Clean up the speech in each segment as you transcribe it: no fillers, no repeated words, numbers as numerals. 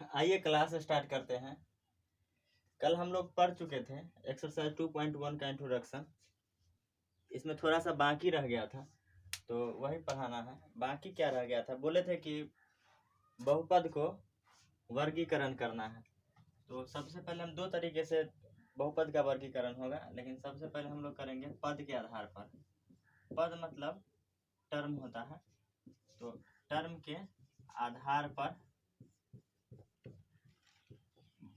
आइए class start करते हैं। कल हम लोग पढ़ चुके थे एक्सरसाइज 2.1 का इंट्रोडक्शन। इसमें थोड़ा सा बाकी रह गया था तो वही पढ़ाना है। बाकी क्या रह गया था, बोले थे कि बहुपद को वर्गीकरण करना है। तो सबसे पहले हम दो तरीके से बहुपद का वर्गीकरण होगा, लेकिन सबसे पहले हम लोग करेंगे पद के आधार पर। पद मतलब टर्म होता है, तो टर्म के आधार पर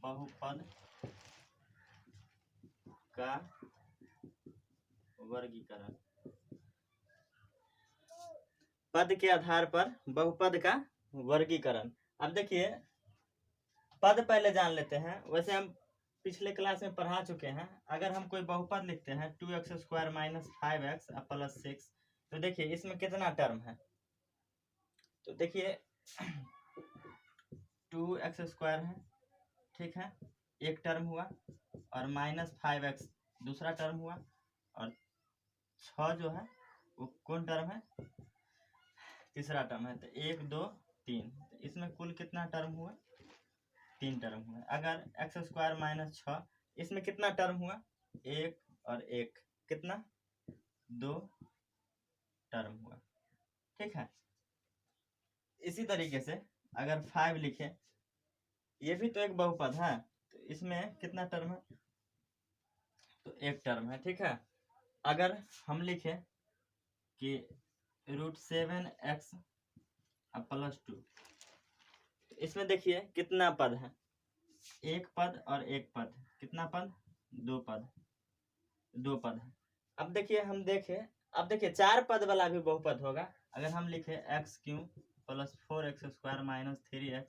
बहुपद का वर्गीकरण। पद के आधार पर बहुपद का वर्गीकरण। अब देखिए, पद पहले जान लेते हैं। वैसे हम पिछले क्लास में पढ़ा चुके हैं। अगर हम कोई बहुपद लिखते हैं 2x² माइनस 5x प्लस 6, तो देखिए इसमें कितना टर्म है। तो देखिए 2x² है, ठीक है, एक टर्म हुआ, और माइनस 5x दूसरा टर्म हुआ, और 6 जो है वो कौन टर्म है, तीसरा टर्म है। तो 1 2 3, इसमें कुल कितना टर्म हुआ, 3 टर्म हुआ। अगर x² माइनस 6, इसमें कितना टर्म हुआ, 1 और 1, कितना, 2 टर्म हुआ, ठीक है। इसी तरीके से अगर 5 लिखे, ये भी तो एक बहुपद है, तो इसमें कितना टर्म है, तो 1 टर्म है, ठीक है। अगर हम लिखे कि √7x प्लस 2, इसमें देखिए कितना पद है, एक पद और एक पद, कितना पद, 2 पद, 2 पद है। अब देखिए हम देखें, अब देखिए 4 पद वाला भी बहुपद होगा। अगर हम लिखे x³ plus 4x² minus 3x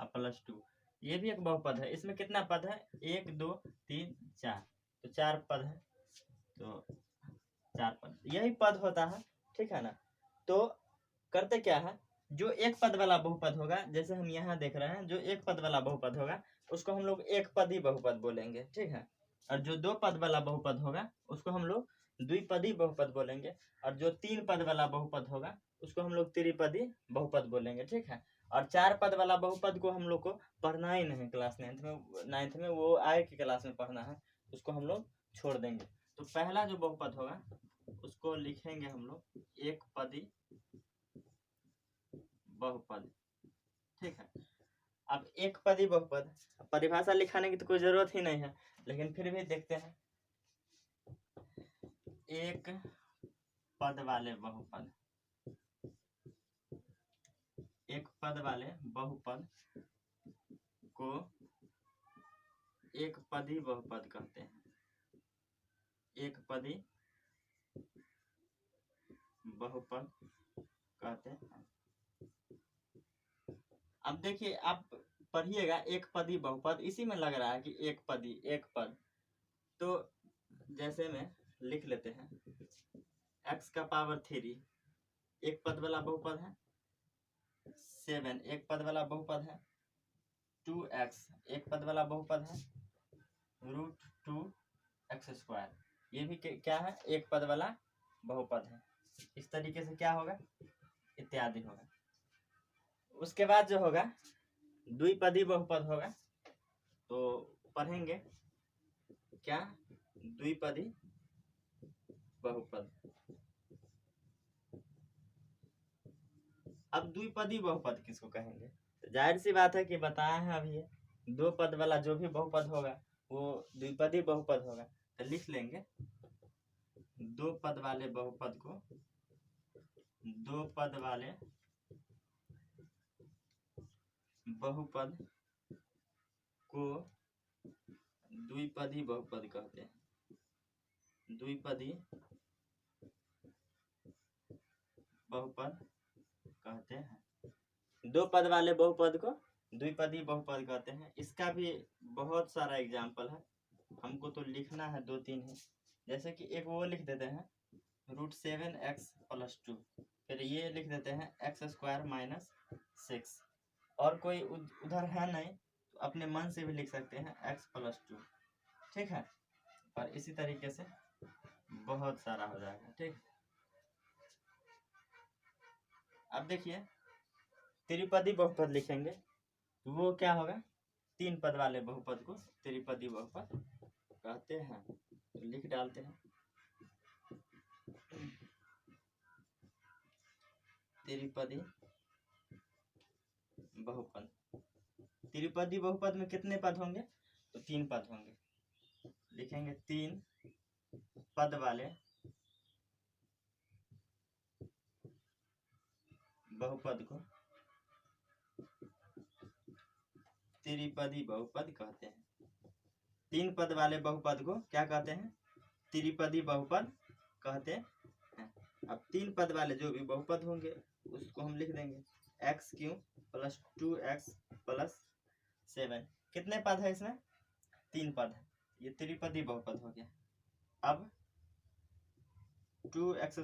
plus 2, ये भी एक बहुपद है। इसमें कितना पद है, 1 2 3 4, तो 4 पद है, तो 4 पद, यही पद होता है, ठीक है ना। तो करते क्या है, जो एक पद वाला बहुपद होगा, जैसे हम यहाँ देख रहे हैं, जो एक पद वाला बहुपद होगा उसको हम लोग एक पदी बहुपद बोलेंगे, ठीक है। और जो 2 पद वाला बहुपद होगा उसको हम लोग द्विपदी बहुपद बोलेंगे। और जो 3 पद वाला बहुपद होगा उसको हम लोग त्रिपदी बहुपद बोलेंगे, ठीक है। और 4 पद वाला बहुपद को हम लोग को पढ़ना ही नहीं क्लास 9th में, वो आए की क्लास में पढ़ना है, उसको हम लोग छोड़ देंगे। तो पहला जो बहुपद होगा उसको लिखेंगे हम लोग एक पदी बहुपद, ठीक है। अब एक पदी बहुपद, परिभाषा लिखाने की तो कोई जरूरत ही नहीं है, लेकिन फिर भी देखते हैं। एक पद वाले बहुपद, एक पद वाले बहुपद को एक पदी बहुपद कहते हैं, एक पदी बहुपद कहते हैं। अब देखिए आप पढ़िएगा एक पदी बहुपद, इसी में लग रहा है कि एक पदी एक पद। तो जैसे में लिख लेते हैं x⁻³ एक पद वाला बहुपद है, 7 एक पद वाला बहुपद है, 2x एक पद वाला बहुपद है, √2x², ये भी क्या है, एक पद वाला बहुपद है। इस तरीके से क्या होगा, इत्यादि होगा। उसके बाद जो होगा द्विपदी बहुपद होगा, तो पढ़ेंगे क्या, द्विपदी बहुपद। अब द्विपदी बहुपद किसको कहेंगे, तो जाहिर सी बात है कि बताया है अभी, 2 पद वाला जो भी बहुपद होगा वो द्विपदी बहुपद होगा। तो लिख लेंगे 2 पद वाले बहुपद को, 2 पद वाले बहुपद को द्विपदी बहुपद कहते हैं, द्विपदी बहुपद कहते हैं। 2 पद वाले बहुपद को द्विपदी बहुपद कहते हैं। इसका भी बहुत सारा एग्जाम्पल है, हमको तो लिखना है 2-3 है। जैसे कि एक वो लिख देते हैं √7x प्लस 2, फिर ये लिख देते हैं x² माइनस 6, और कोई उधर है नहीं तो अपने मन से भी लिख सकते हैं x प्लस 2, ठीक है। और इसी तरीके से बहुत सारा हो जाएगा, ठीक। अब देखिए त्रिपदी बहुपद लिखेंगे, वो क्या होगा, 3 पद वाले बहुपद को त्रिपदी बहुपद कहते हैं। तो लिख डालते हैं त्रिपदी बहुपद। त्रिपदी बहुपद में कितने पद होंगे, तो 3 पद होंगे। लिखेंगे 3 पद वाले बहुपद को त्रिपदी बहुपद कहते हैं। 3 पद वाले बहुपद को क्या कहते हैं, त्रिपदी बहुपद कहते हैं। अब 3 पद वाले जो भी बहुपद होंगे उसको हम लिख देंगे x³ + 2x + 7। कितने पद है इसमें, 3 पद है, ये त्रिपदी बहुपद हो गया। अब 2x²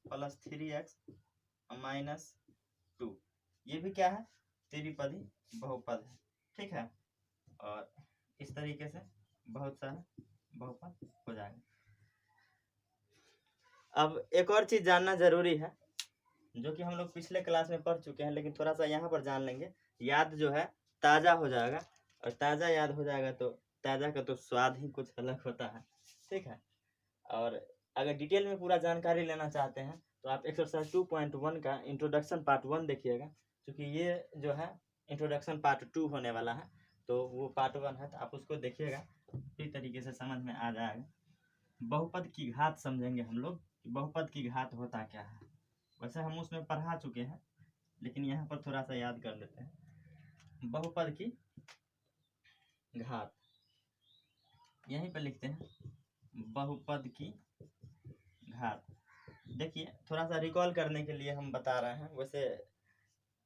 + 3x - 2 ये भी क्या है, त्रिपदी बहुपद है। ठीक है, और इस तरीके से बहुत सारा बहुपद हो जाएगा। अब एक और चीज जानना जरूरी है जो कि हम लोग पिछले क्लास में पढ़ चुके हैं, लेकिन थोड़ा सा यहाँ पर जान लेंगे, याद जो है ताज़ा हो जाएगा। और ताज़ा याद हो जाएगा तो ताज़ा का तो स्वाद ही कुछ अलग होता है। ठीक है, और अगर डिटेल में पूरा जानकारी लेना चाहते हैं तो आप एक्सरसाइज 2.1 का इंट्रोडक्शन पार्ट 1 देखिएगा, क्योंकि ये जो है इंट्रोडक्शन पार्ट 2 होने वाला है। तो वो पार्ट 1 है, तो आप उसको देखिएगा, इस तरीके से समझ में आ जाएगा। बहुपद की घात समझेंगे हम लोग कि बहुपद की घात होता क्या है। वैसे हम उसमें पढ़ा चुके हैं, लेकिन यहाँ पर थोड़ा सा याद कर लेते हैं। बहुपद की घात यहीं पर लिखते हैं, बहुपद की घात। देखिए थोड़ा सा रिकॉल करने के लिए हम बता रहे हैं। वैसे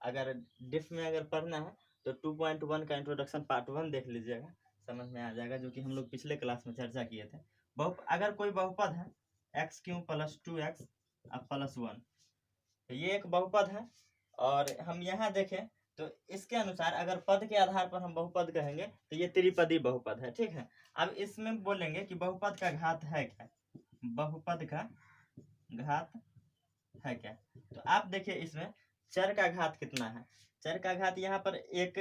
अगर डिफ में अगर पढ़ना है तो 2.1 का इंट्रोडक्शन पार्ट 1 देख लीजिएगा, समझ में आ जाएगा, जो कि हम लोग पिछले क्लास में चर्चा किए थे। अगर कोई बहुपद है x³ + 2x + 1, तो ये एक बहुपद है। और हम यहाँ देखें तो इसके अनुसार अगर पद के आधार पर हम बहुपद कहेंगे तो ये त्रिपदी बहुपद है। ठीक है, अब इसमें बोलेंगे कि बहुपद का घात है क्या, बहुपद का घात है क्या। तो आप देखिए इसमें चर का घात कितना है, चर का घात यहाँ पर एक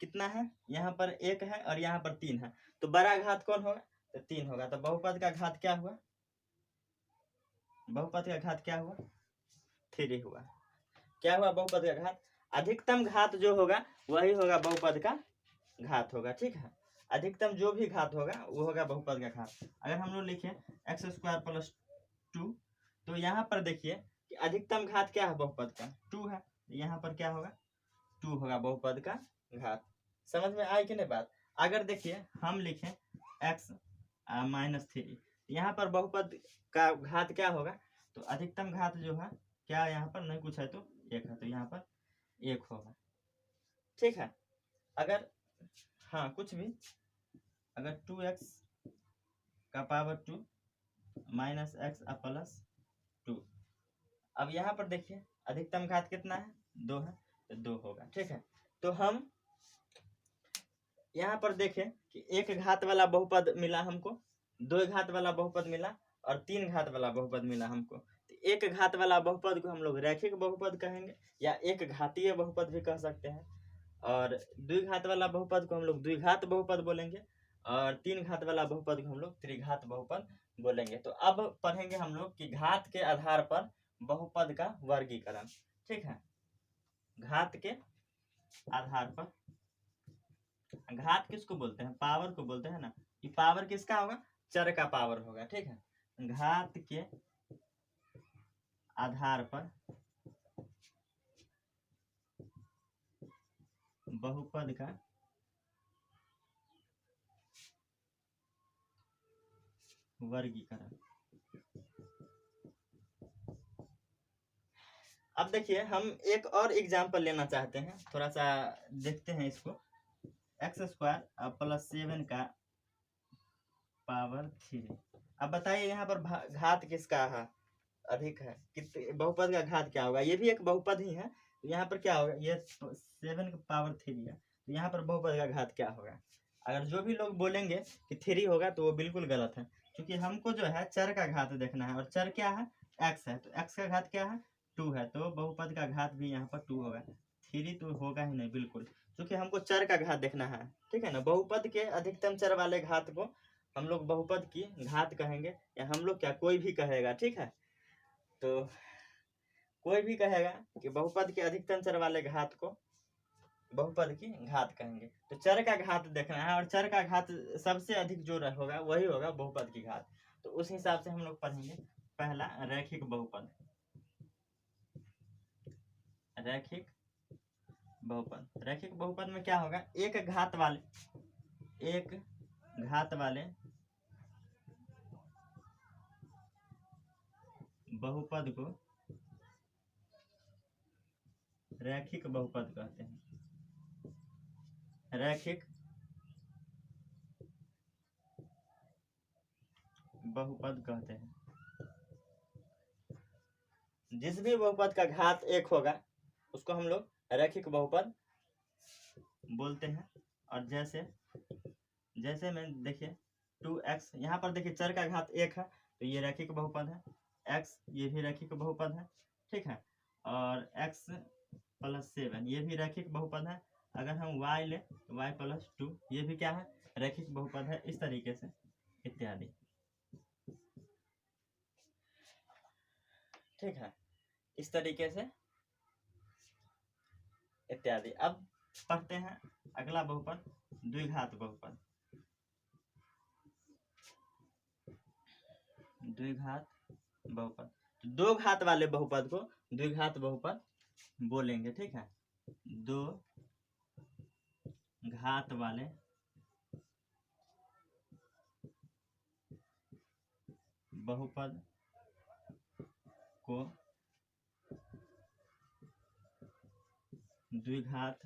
कितना है, यहाँ पर 1 है और यहाँ पर 3 है, तो बड़ा घात कौन होगा, तो 3 होगा। तो बहुपद का घात क्या हुआ, बहुपद का घात क्या हुआ, 3 हुआ। क्या हुआ, बहुपद का घात। अधिकतम घात जो होगा वही होगा बहुपद का घात होगा। ठीक है, अधिकतम जो भी घात होगा वो होगा बहुपद का घात। अगर हम लोग लिखें x² + 2, तो यहाँ पर देखिए कि अधिकतम घात क्या है बहुपद का, 2 है। यहाँ पर क्या होगा, 2 होगा बहुपद का घात। समझ में आई कि नहीं बात। अगर देखिए हम लिखें x - 3, यहाँ पर बहुपद का घात क्या होगा, तो अधिकतम घात जो है क्या, यहाँ पर नहीं कुछ है तो 1 है, तो यहाँ पर 1 होगा। ठीक है, अगर हाँ कुछ भी, अगर 2x का पावर 2 - x + 2, अब यहाँ पर देखिए अधिकतम घात कितना है, 2 है, तो 2 होगा। ठीक है, तो हम यहाँ पर देखें कि 1 घात वाला बहुपद मिला हमको, 2 घात वाला बहुपद मिला और 3 घात वाला बहुपद मिला हमको। तो 1 घात वाला बहुपद को हम लोग रैखिक बहुपद कहेंगे या एक घातीय बहुपद भी कह सकते हैं, और 2 घात वाला बहुपद को हम लोग द्विघात बहुपद बोलेंगे, और 3 घात वाला बहुपद को हम लोग त्रिघात बहुपद बोलेंगे। तो अब पढ़ेंगे हम लोग कि घात के आधार पर बहुपद का वर्गीकरण। ठीक है, घात के आधार पर, घात किसको बोलते हैं, पावर को बोलते हैं ना, कि पावर किसका होगा, चर का पावर होगा। ठीक है, घात के आधार पर बहुपद का वर्गीकरण। अब देखिए हम एक और एग्जाम्पल लेना चाहते हैं, थोड़ा सा देखते हैं इसको। x² + 7 का पावर 3। अब बताइए यहाँ पर घात किसका है, अधिक है, बहुपद का घात क्या होगा, ये भी एक बहुपद ही है। तो यहाँ पर क्या होगा, ये 7 का पावर 3 है, तो यहाँ पर बहुपद का घात क्या होगा। अगर जो भी लोग बोलेंगे कि 3 होगा तो वो बिल्कुल गलत है, क्योंकि हमको जो है चर का घात देखना है, और चर क्या है, x है, तो x का घात क्या है, 2 है, तो बहुपद का घात भी यहाँ पर 2 होगा। 3 तो होगा ही नहीं बिल्कुल, क्योंकि हमको चर का घात देखना है, ठीक है ना। बहुपद के अधिकतम चर वाले घात को हम लोग बहुपद की घात कहेंगे, या हम लोग क्या कोई भी कहेगा, ठीक है। तो कोई भी कहेगा कि बहुपद के अधिकतम चर वाले घात को बहुपद की घात कहेंगे। तो चर का घात देखना है, और चर का घात सबसे अधिक जो होगा वही होगा बहुपद की घात। तो उस हिसाब से हम लोग पढ़ेंगे। पहला रैखिक बहुपद, रैखिक बहुपद। रैखिक बहुपद में क्या होगा, एक घात वाले बहुपद को रैखिक बहुपद कहते हैं, रैखिक बहुपद कहते हैं। जिस भी बहुपद का घात 1 होगा उसको हम लोग रैखिक बहुपद बोलते हैं। और जैसे में देखिए 2x, यहाँ पर देखिए चर का घात 1 है तो ये रैखिक बहुपद है, x ये भी रैखिक बहुपद है, ठीक है। और x + 7 ये भी रैखिक बहुपद है। अगर हम y ले तो y + 2 ये भी क्या है, रैखिक बहुपद है। इस तरीके से इत्यादि, ठीक है, इस तरीके से इत्यादि। अब पढ़ते हैं अगला बहुपद, द्विघात बहुपद। द्विघात बहुपद, तो 2 घात वाले बहुपद को द्विघात बहुपद बोलेंगे, ठीक है। 2 घात वाले बहुपद को द्विघात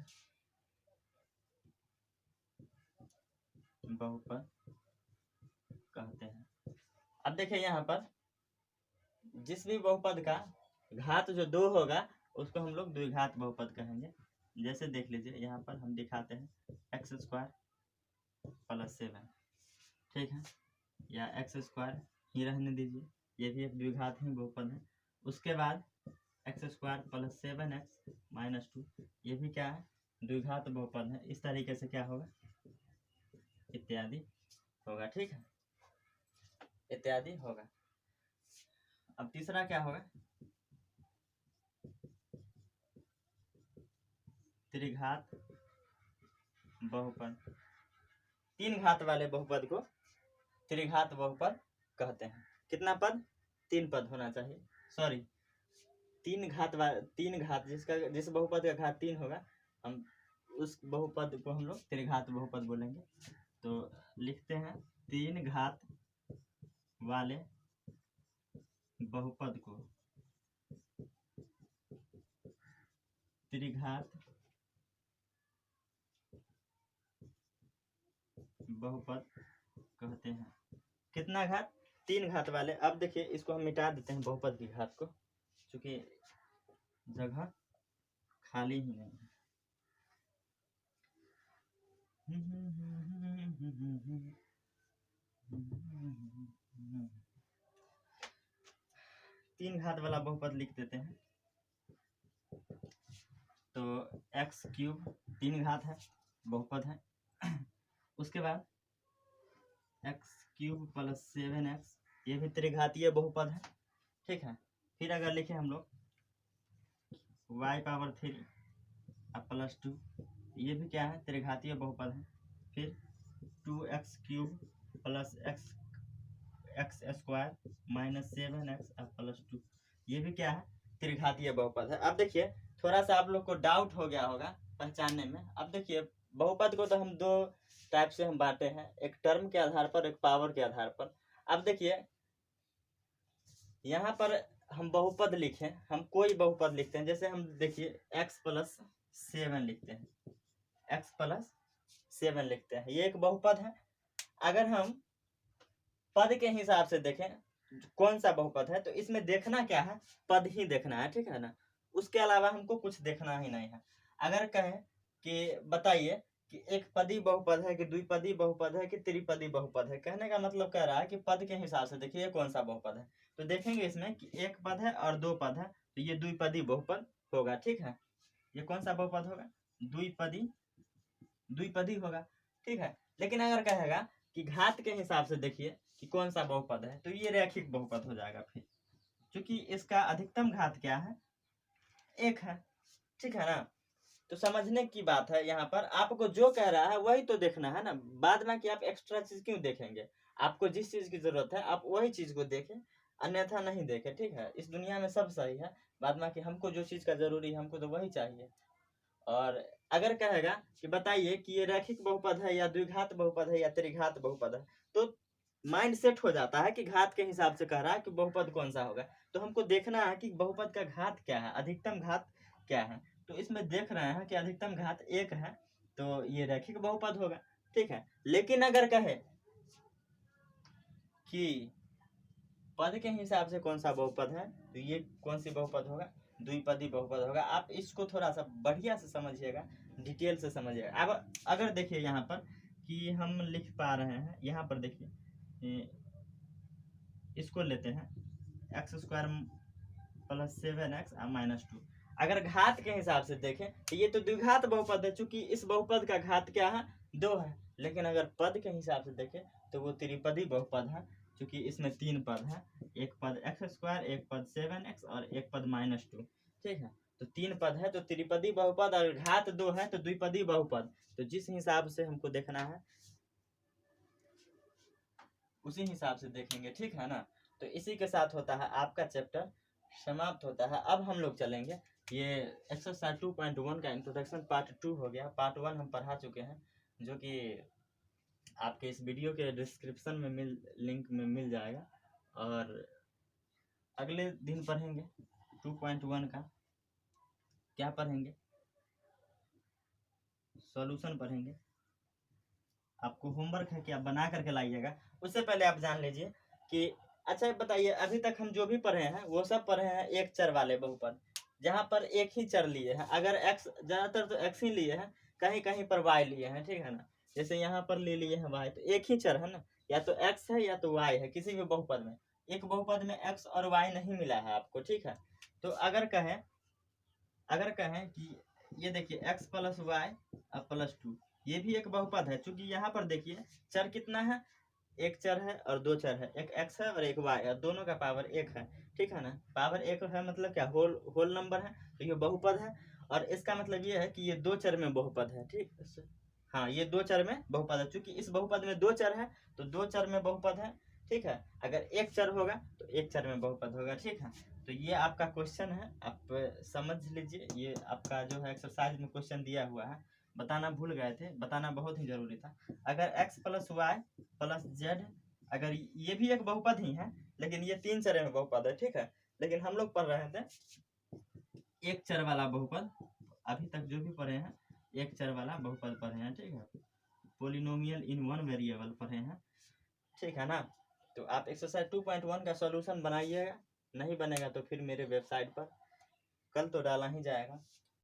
बहुपद कहते हैं। अब देखिए यहाँ पर जिस भी बहुपद का घात जो 2 होगा उसको हम लोग द्विघात बहुपद कहेंगे। जैसे देख लीजिए यहाँ पर हम दिखाते हैं x² + 7, ठीक है, या x² ही रहने दीजिए, ये भी एक द्विघात ही बहुपद है। उसके बाद x² + 7x - 2 ये भी क्या है, द्विघात बहुपद है। इस तरीके से क्या होगा, इत्यादि होगा, ठीक है, इत्यादि होगा। अब तीसरा क्या होगा, त्रिघात बहुपद। 3 घात वाले बहुपद को त्रिघात बहुपद कहते हैं। कितना पद, 3 पद होना चाहिए, सॉरी 3 घात जिस बहुपद का घात 3 होगा हम उस बहुपद को हम लोग त्रिघात बहुपद बोलेंगे। तो लिखते हैं 3 घात वाले बहुपद को त्रिघात बहुपद कहते हैं। कितना घात, 3 घात वाले। अब देखिए इसको हम मिटा देते हैं बहुपद की घात को, क्योंकि जगह खाली ही नहीं है। 3 घात वाला बहुपद लिख देते हैं। तो x³ 3 घात है, बहुपद है। उसके बाद x³ + 7x ये भी त्रिघातीय बहुपद है, ठीक है। फिर अगर लिखे हम लोग y³ + 2 ये भी क्या है, त्रिघातीय बहुपद है। फिर 2x³ + x² - 7x + 2 ये भी क्या है, त्रिघातीय बहुपद है। अब देखिए थोड़ा सा आप लोग को डाउट हो गया होगा पहचानने में। अब देखिए बहुपद को तो हम 2 टाइप से हम बांटे हैं, एक टर्म के आधार पर, एक पावर के आधार पर। अब देखिए यहाँ पर हम बहुपद लिखें, हम कोई बहुपद लिखते हैं, जैसे हम देखिए x + 7 लिखते हैं, x + 7 लिखते हैं, ये एक बहुपद है। अगर हम पद के हिसाब से देखें कौन सा बहुपद है, तो इसमें देखना क्या है, पद ही देखना है, ठीक है ना। उसके अलावा हमको कुछ देखना ही नहीं है। अगर कहें कि बताइए कि एक पदी बहुपद है कि द्विपदी बहुपद है कि त्रिपदी बहुपद है, कहने का मतलब कह रहा है कि पद के हिसाब से देखिए कौन सा बहुपद है। तो देखेंगे इसमें कि 1 पद है और 2 पद है, तो ये द्विपदी बहुपद होगा, ठीक है, ये कौन सा बहुपद होगा? द्विपदी होगा, ठीक है। लेकिन अगर कहेगा कि घात के हिसाब से देखिए कि कौन सा बहुपद है, तो ये रैखिक बहुपद हो जाएगा फिर, क्योंकि इसका अधिकतम घात क्या है? 1 है, ठीक है ना। तो समझने की बात है, यहाँ पर आपको जो कह रहा है वही तो देखना है ना। बाद में कि आप एक्स्ट्रा चीज क्यों देखेंगे? आपको जिस चीज की जरूरत है आप वही चीज को देखें, अन्यथा नहीं देखें, ठीक है। इस दुनिया में सब सही है, बाद में कि हमको जो चीज का जरूरी है हमको तो वही चाहिए। और अगर कहेगा कि बताइए कि ये रैखिक बहुपद है या द्विघात बहुपद है या त्रिघात बहुपद है, तो माइंड सेट हो जाता है कि घात के हिसाब से कह रहा है कि बहुपद कौन सा होगा। तो हमको देखना है कि बहुपद का घात क्या है, अधिकतम घात क्या है। तो इसमें देख रहे हैं कि अधिकतम घात 1 है, तो ये रैखिक बहुपद होगा, ठीक है। लेकिन अगर कहे कि पद के हिसाब से कौन सा बहुपद है, तो ये कौन सी बहुपद होगा? द्विपदी बहुपद होगा। आप इसको थोड़ा सा बढ़िया से समझिएगा, डिटेल से समझिएगा। अब अगर देखिए यहाँ पर कि हम लिख पा रहे हैं, यहाँ पर देखिए इसको लेते हैं x² + 7x - 2। अगर घात के हिसाब से देखें तो ये तो द्विघात बहुपद है, चूंकि इस बहुपद का घात क्या है? 2 है। लेकिन अगर पद के हिसाब से देखें तो वो त्रिपदी बहुपद है, क्योंकि इसमें 3 पद है, एक पद x², एक पद 7x और एक पद -2, ठीक है। तो 3 पद है तो त्रिपदी बहुपद, और घात 2 है तो द्विपदी बहुपद। तो जिस हिसाब से हमको देखना है उसी हिसाब से देखेंगे, ठीक है ना। तो इसी के साथ होता है आपका चैप्टर समाप्त होता है। अब हम लोग चलेंगे, ये एक्सरसाइज 2.1 का इंट्रोडक्शन पार्ट 2 हो गया। पार्ट 1 हम पढ़ा चुके हैं, जो कि आपके इस वीडियो के डिस्क्रिप्शन में लिंक में मिल जाएगा। और अगले दिन पढ़ेंगे 2.1 का। क्या पढ़ेंगे? सॉल्यूशन पढ़ेंगे। आपको होमवर्क है कि आप बना करके लाइएगा। उससे पहले आप जान लीजिए कि अच्छा बताइए, अभी तक हम जो भी पढ़े हैं वो सब पढ़े हैं एक चर वाले बहुपद, जहाँ पर एक ही चर लिए हैं। अगर एक्स, ज्यादातर तो एक्स ही लिए हैं, कहीं कहीं पर वाई लिए हैं, ठीक है ना। जैसे यहाँ पर ले लिए हैं वाई, तो एक ही चर है ना, या तो एक्स है या तो वाई है किसी भी बहुपद में। एक बहुपद में एक्स और वाई नहीं मिला है आपको, ठीक है। तो अगर कहें कि ये देखिए x + y + 2, ये भी एक बहुपद है। चूंकि यहाँ पर देखिए चर कितना है? एक चर है और 2 चर है, एक x है और एक y है, दोनों का पावर 1 है, ठीक है ना। पावर 1 है मतलब क्या? होल नंबर है, तो ये बहुपद है। और इसका मतलब ये है कि ये 2 चर में बहुपद है, ठीक। हाँ, ये 2 चर में बहुपद है। चूंकि इस बहुपद में 2 चर है तो 2 चर में बहुपद है, ठीक है। अगर एक चर होगा तो एक चर में बहुपद होगा, ठीक है। तो ये आपका क्वेश्चन है, आप समझ लीजिए। ये आपका जो है एक्सरसाइज में क्वेश्चन दिया हुआ है, बताना भूल गए थे, बताना बहुत ही जरूरी था। अगर x + y + z, अगर ये भी एक बहुपद ही है, लेकिन ये 3 चर में बहुपद है, ठीक है। लेकिन हम लोग पढ़ रहे थे एक चर वाला बहुपद। अभी तक जो भी पढ़े हैं एक चर वाला बहुपद पढ़े हैं, ठीक है। पोलिनोमियल इन 1 वेरिएबल पढ़े हैं, ठीक है ना। तो आप एक्सरसाइज 2.1 का सॉल्यूशन बनाइएगा। नहीं बनेगा तो फिर मेरे वेबसाइट पर कल तो डाला ही जाएगा,